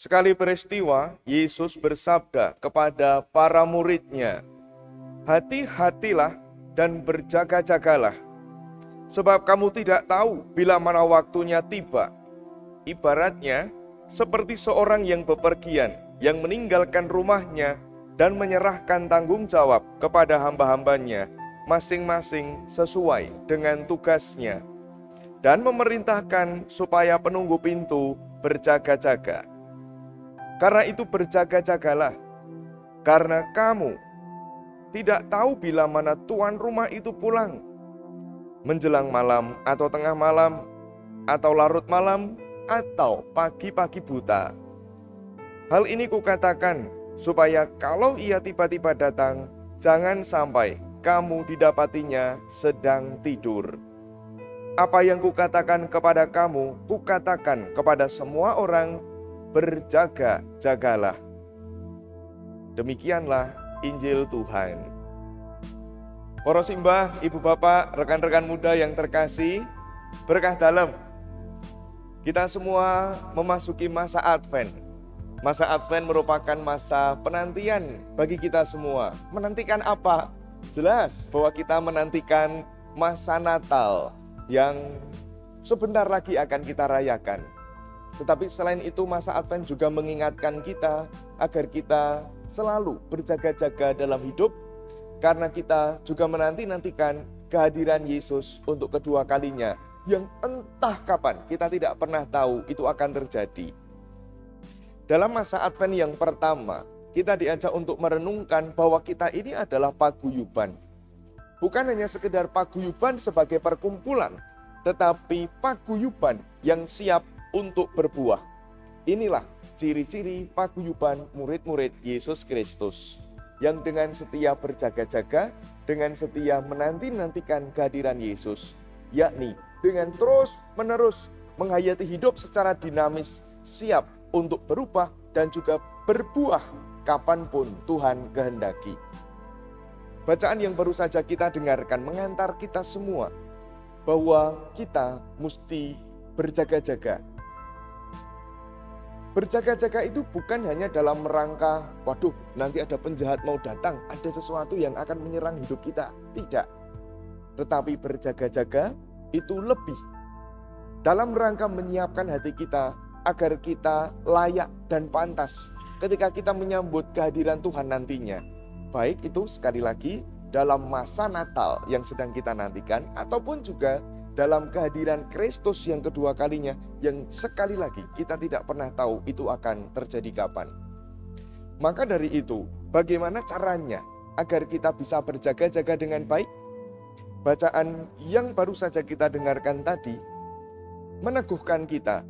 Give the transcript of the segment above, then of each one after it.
Sekali peristiwa, Yesus bersabda kepada para murid-Nya, "Hati-hatilah dan berjaga-jagalah, sebab kamu tidak tahu bila mana waktunya tiba." Ibaratnya, seperti seorang yang bepergian, yang meninggalkan rumahnya dan menyerahkan tanggung jawab kepada hamba-hambanya, masing-masing sesuai dengan tugasnya, dan memerintahkan supaya penunggu pintu berjaga-jaga. Karena itu berjaga-jagalah, karena kamu tidak tahu bila mana tuan rumah itu pulang, menjelang malam atau tengah malam, atau larut malam, atau pagi-pagi buta. Hal ini kukatakan, supaya kalau ia tiba-tiba datang, jangan sampai kamu didapatinya sedang tidur. Apa yang kukatakan kepada kamu, kukatakan kepada semua orang, berjaga-jagalah. Demikianlah Injil Tuhan. Para simbah, ibu bapak, rekan-rekan muda yang terkasih, berkah dalam. Kita semua memasuki masa Advent. Masa Advent merupakan masa penantian bagi kita semua. Menantikan apa? Jelas bahwa kita menantikan masa Natal yang sebentar lagi akan kita rayakan. Tetapi selain itu, masa Advent juga mengingatkan kita agar kita selalu berjaga-jaga dalam hidup, karena kita juga menanti-nantikan kehadiran Yesus untuk kedua kalinya, yang entah kapan kita tidak pernah tahu itu akan terjadi. Dalam masa Advent yang pertama, kita diajak untuk merenungkan bahwa kita ini adalah paguyuban. Bukan hanya sekedar paguyuban sebagai perkumpulan, tetapi paguyuban yang siap untuk berbuah. Inilah ciri-ciri paguyuban murid-murid Yesus Kristus, yang dengan setia berjaga-jaga, dengan setia menanti-nantikan kehadiran Yesus, yakni dengan terus-menerus menghayati hidup secara dinamis, siap untuk berubah dan juga berbuah kapanpun Tuhan kehendaki. Bacaan yang baru saja kita dengarkan mengantar kita semua bahwa kita mesti berjaga-jaga. Berjaga-jaga itu bukan hanya dalam rangka, waduh nanti ada penjahat mau datang, ada sesuatu yang akan menyerang hidup kita. Tidak. Tetapi berjaga-jaga itu lebih dalam rangka menyiapkan hati kita agar kita layak dan pantas ketika kita menyambut kehadiran Tuhan nantinya. Baik itu sekali lagi dalam masa Natal yang sedang kita nantikan, ataupun juga dalam kehadiran Kristus yang kedua kalinya, yang sekali lagi kita tidak pernah tahu itu akan terjadi kapan. Maka dari itu, bagaimana caranya agar kita bisa berjaga-jaga dengan baik? Bacaan yang baru saja kita dengarkan tadi meneguhkan kita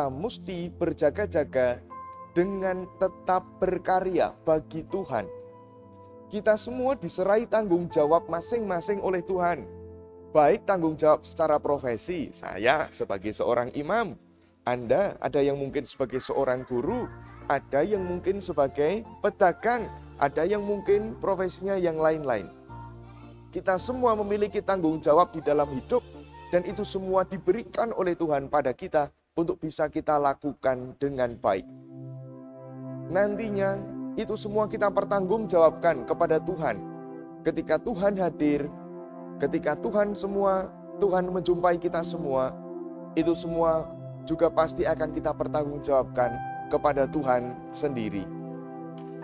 mesti berjaga-jaga dengan tetap berkarya bagi Tuhan. Kita semua diserai tanggung jawab masing-masing oleh Tuhan. Baik tanggung jawab secara profesi, saya sebagai seorang imam, Anda ada yang mungkin sebagai seorang guru, ada yang mungkin sebagai pedagang, ada yang mungkin profesinya yang lain-lain. Kita semua memiliki tanggung jawab di dalam hidup, dan itu semua diberikan oleh Tuhan pada kita untuk bisa kita lakukan dengan baik. Nantinya itu semua kita pertanggungjawabkan kepada Tuhan. Ketika Tuhan hadir, ketika Tuhan menjumpai kita semua, itu semua juga pasti akan kita pertanggungjawabkan kepada Tuhan sendiri.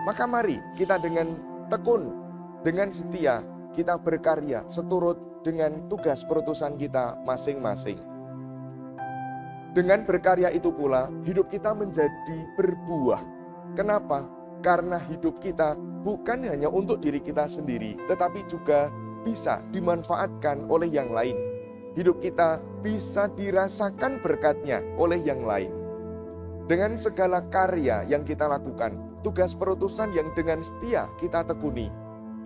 Maka mari kita dengan tekun, dengan setia, kita berkarya seturut dengan tugas perutusan kita masing-masing. Dengan berkarya itu pula, hidup kita menjadi berbuah. Kenapa? Karena hidup kita bukan hanya untuk diri kita sendiri, tetapi juga bisa dimanfaatkan oleh yang lain. Hidup kita bisa dirasakan berkatnya oleh yang lain. Dengan segala karya yang kita lakukan, tugas perutusan yang dengan setia kita tekuni,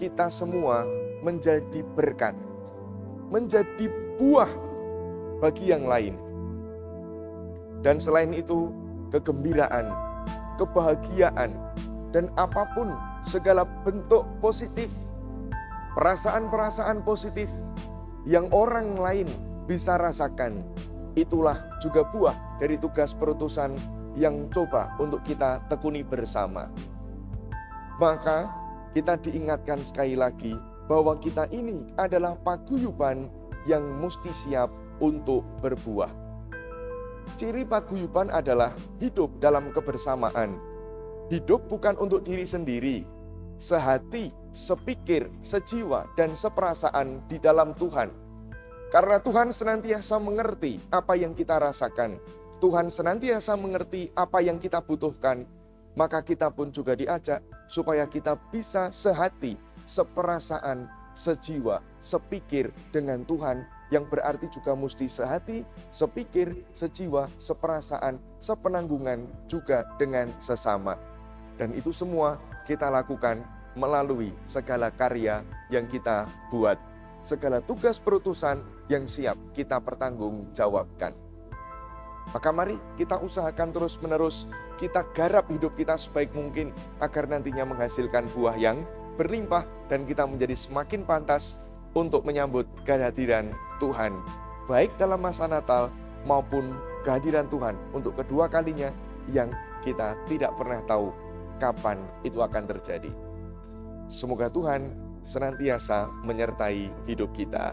kita semua menjadi berkat, menjadi buah bagi yang lain. Dan selain itu, kegembiraan, kebahagiaan, dan apapun segala bentuk positif, perasaan-perasaan positif yang orang lain bisa rasakan, itulah juga buah dari tugas perutusan yang coba untuk kita tekuni bersama. Maka kita diingatkan sekali lagi bahwa kita ini adalah paguyuban yang mesti siap untuk berbuah. Ciri paguyuban adalah hidup dalam kebersamaan. Hidup bukan untuk diri sendiri, sehati, sepikir, sejiwa, dan seperasaan di dalam Tuhan. Karena Tuhan senantiasa mengerti apa yang kita rasakan, Tuhan senantiasa mengerti apa yang kita butuhkan, maka kita pun juga diajak supaya kita bisa sehati, seperasaan, sejiwa, sepikir dengan Tuhan, yang berarti juga mesti sehati, sepikir, sejiwa, seperasaan, sepenanggungan juga dengan sesama. Dan itu semua kita lakukan melalui segala karya yang kita buat, segala tugas perutusan yang siap kita pertanggungjawabkan. Maka mari kita usahakan terus-menerus, kita garap hidup kita sebaik mungkin agar nantinya menghasilkan buah yang berlimpah dan kita menjadi semakin pantas untuk menyambut kehadiran Tuhan, baik dalam masa Natal maupun kehadiran Tuhan untuk kedua kalinya yang kita tidak pernah tahu kapan itu akan terjadi. Semoga Tuhan senantiasa menyertai hidup kita.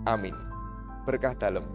Amin. Berkah dalam.